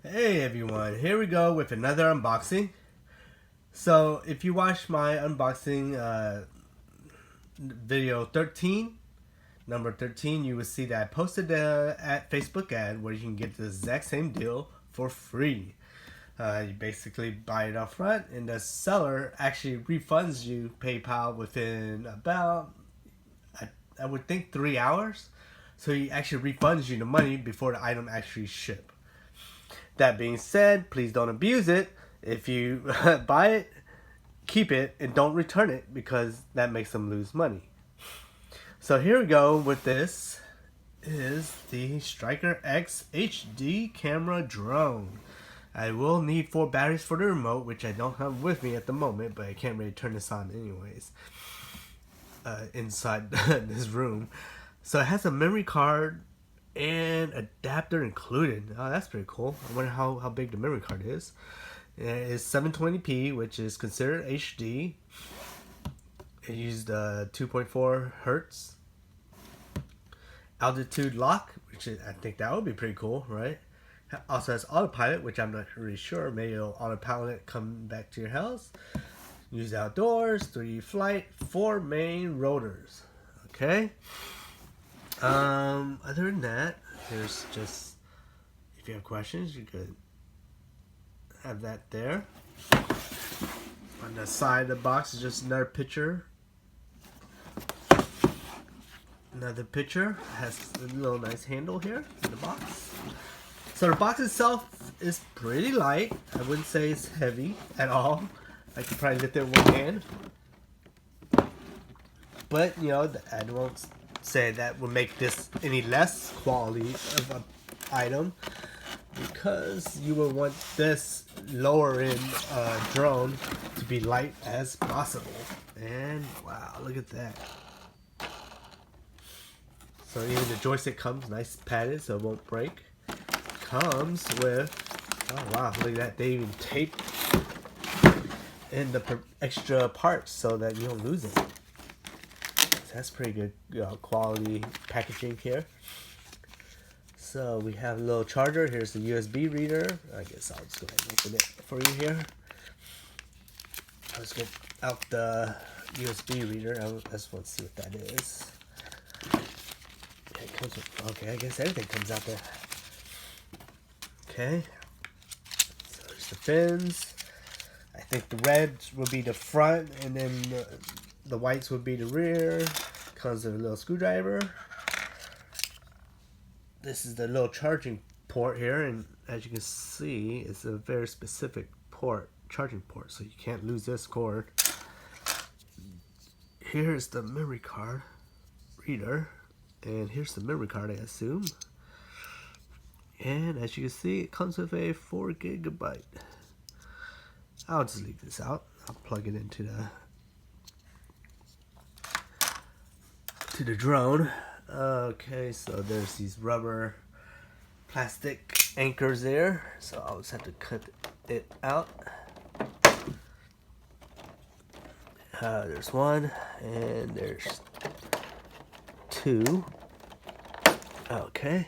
Hey everyone, here we go with another unboxing. So if you watch my unboxing video 13, number 13, you will see that I posted at Facebook ad where you can get the exact same deal for free. You basically buy it up front and the seller actually refunds you PayPal within about, I would think 3 hours. So he actually refunds you the money before the item actually ships. That being said, please don't abuse it. If you buy it, keep it and don't return it because that makes them lose money. So here we go with this is the Striker X HD camera drone. I will need 4 batteries for the remote, which I don't have with me at the moment, but I can't really turn this on anyways inside this room. So it has a memory card and adapter included. Oh, that's pretty cool. I wonder how big the memory card is. It's 720p, which is considered HD. It used 2.4 hertz. Altitude lock, which is, I think that would be pretty cool, right? Also has autopilot, which I'm not really sure. Maybe it'll autopilot come back to your house. Use outdoors, 3D flight, 4 main rotors. Okay. Other than that, there's just, if you have questions, you could have that there. On the side of the box is just another picture. Another picture has a little nice handle here in the box. So the box itself is pretty light. I wouldn't say it's heavy at all. I could probably lift it with one hand. But, you know, I won't say that would make this any less quality of an item, because you will want this lower end drone to be light as possible. And wow, look at that. So even the joystick comes nice padded so it won't break. Comes with, oh wow, look at that, they even tape in the extra parts so that you don't lose it. That's pretty good quality packaging here. So we have a little charger. Here's the USB reader. I guess I'll just go ahead and open it for you here. Let's get out the USB reader. I just want to see what that is. Okay, it comes with, okay, I guess everything comes out there. Okay. So there's the fins. I think the red will be the front, and then the whites would be the rear. Comes with a little screwdriver. This is the little charging port here, and as you can see, it's a very specific port, charging port, so you can't lose this cord. Here's the memory card reader, and here's the memory card, I assume. And as you can see, it comes with a 4 GB. I'll just leave this out. I'll plug it into the drone. Okay, so there's these rubber plastic anchors there, so I'll just have to cut it out. There's one, and there's 2. Okay.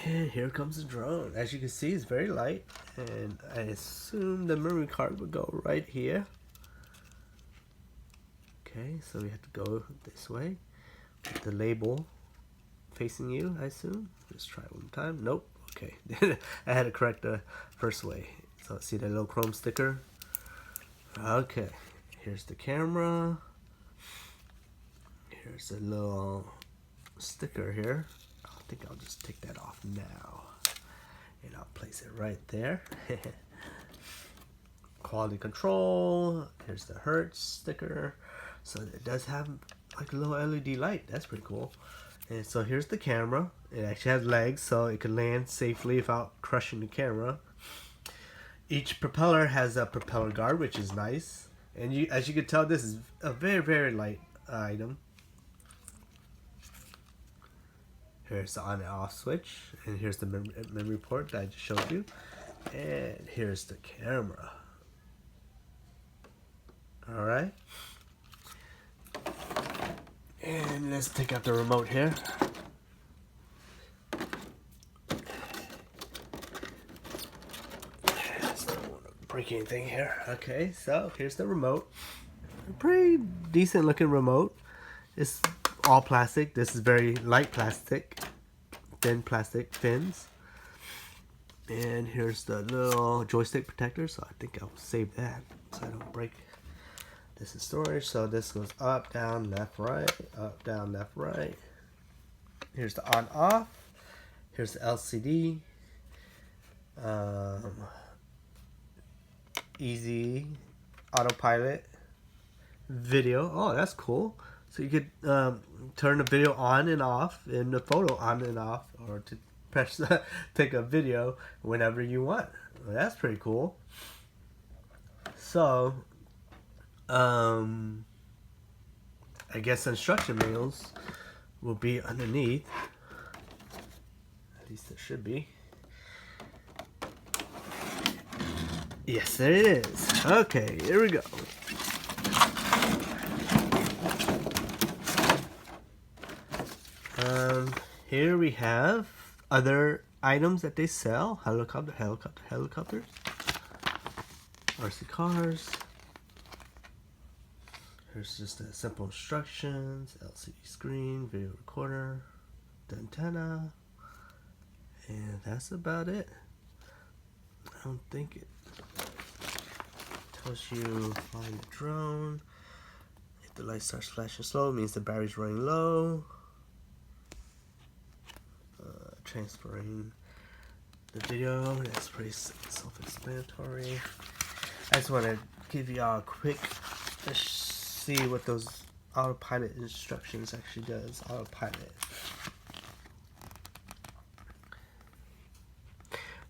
And here comes the drone. As you can see, it's very light, and I assume the memory card would go right here. Okay, so we have to go this way with the label facing you, I assume. Let's try it one more time. Nope. Okay. I had to correct the first way. So see that little chrome sticker? Okay. Here's the camera. Here's a little sticker here. I think I'll just take that off now. And I'll place it right there. Quality control. Here's the Hertz sticker. So it does have like a little LED light. That's pretty cool. And so here's the camera. It actually has legs, so it can land safely without crushing the camera. Each propeller has a propeller guard, which is nice. And as you can tell, this is a very, very light item. Here's the on and off switch. And here's the memory port that I just showed you. And here's the camera. Alright. And let's take out the remote here. break anything here. Okay, so here's the remote. Pretty decent looking remote. It's all plastic. This is very light plastic, thin plastic fins. And here's the little joystick protector, so I think I'll save that so I don't break. This is storage, so this goes up, down, left, right, up, down, left, right. Here's the on off. Here's the LCD. Easy autopilot video. Oh, that's cool. So you could turn the video on and off, and the photo on and off, or to press take a video whenever you want. Well, that's pretty cool. So I guess instruction manuals will be underneath. At least it should be. Yes, there it is. Okay, here we go. Here we have other items that they sell. Helicopters. RC cars. Here's just the simple instructions. LCD screen, video recorder, the antenna. And that's about it. I don't think it tells you find the drone. If the light starts flashing slow, it means the battery's running low. Transferring the video, that's pretty self-explanatory. I just want to give y'all a quick see what those autopilot instructions actually does. Autopilot.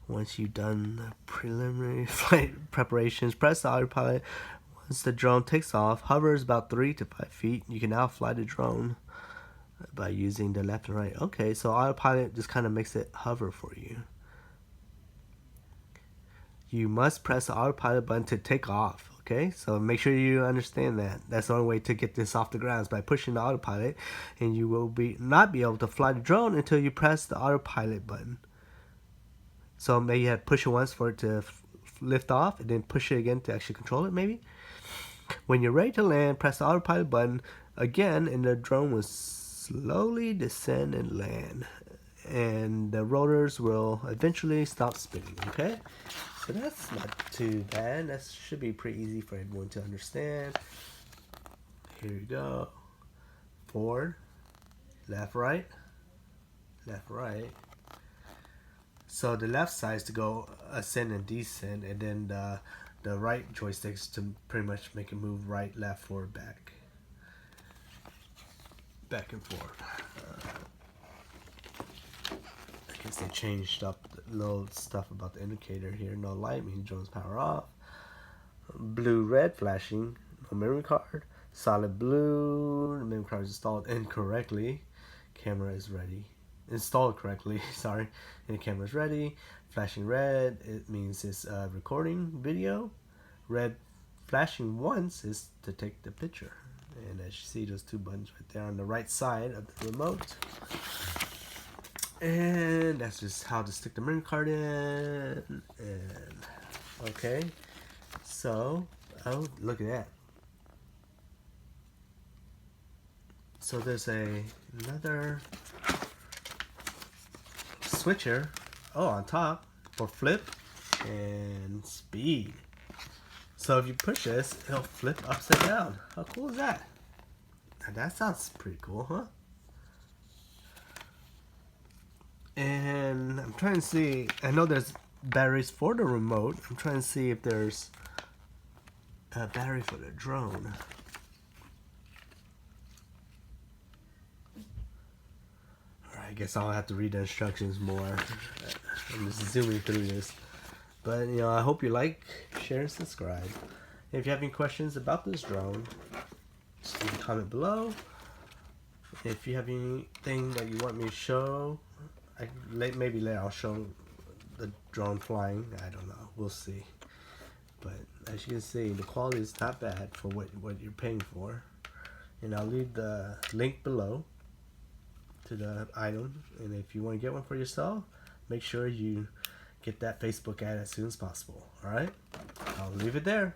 Once you've done the preliminary flight preparations, press the autopilot. Once the drone takes off, hovers about 3 to 5 feet. You can now fly the drone by using the left and right. Okay, so autopilot just kind of makes it hover for you. You must press the autopilot button to take off. Okay, so make sure you understand that. That's the only way to get this off the ground is by pushing the autopilot, and you will not be able to fly the drone until you press the autopilot button. So maybe you have to push it once for it to lift off, and then push it again to actually control it maybe. When you're ready to land, press the autopilot button again, and the drone will slowly descend and land, and the rotors will eventually stop spinning. Okay, so that's not too bad. That should be pretty easy for everyone to understand. Here we go. Forward, left, right, left, right. So the left side is to go ascend and descend, and then the right joysticks to pretty much make it move right, left, forward, back and forth. I guess they changed up the little stuff about the indicator here. No light means drone's power off. Blue, red flashing. No memory card. Solid blue. The memory card is installed incorrectly. Camera is ready. Installed correctly. Sorry. And the camera is ready. Flashing red. It means it's recording video. Red flashing once is to take the picture. And as you see, those two buttons right there on the right side of the remote. And that's just how to stick the memory card in. And okay, so oh, look at that. So there's another switcher. Oh, on top for flip and speed. So if you push this, it'll flip upside down. How cool is that? Now that sounds pretty cool, huh? And I'm trying to see, I know there's batteries for the remote. I'm trying to see if there's a battery for the drone. Alright, I guess I'll have to read the instructions more. I'm just zooming through this. But, you know, I hope you like, share, and subscribe. If you have any questions about this drone, just leave a comment below. If you have anything that you want me to show, maybe later I'll show the drone flying. I don't know. We'll see. But as you can see, the quality is not bad for what you're paying for. And I'll leave the link below to the item. And if you want to get one for yourself, make sure you get that Facebook ad as soon as possible. Alright? I'll leave it there.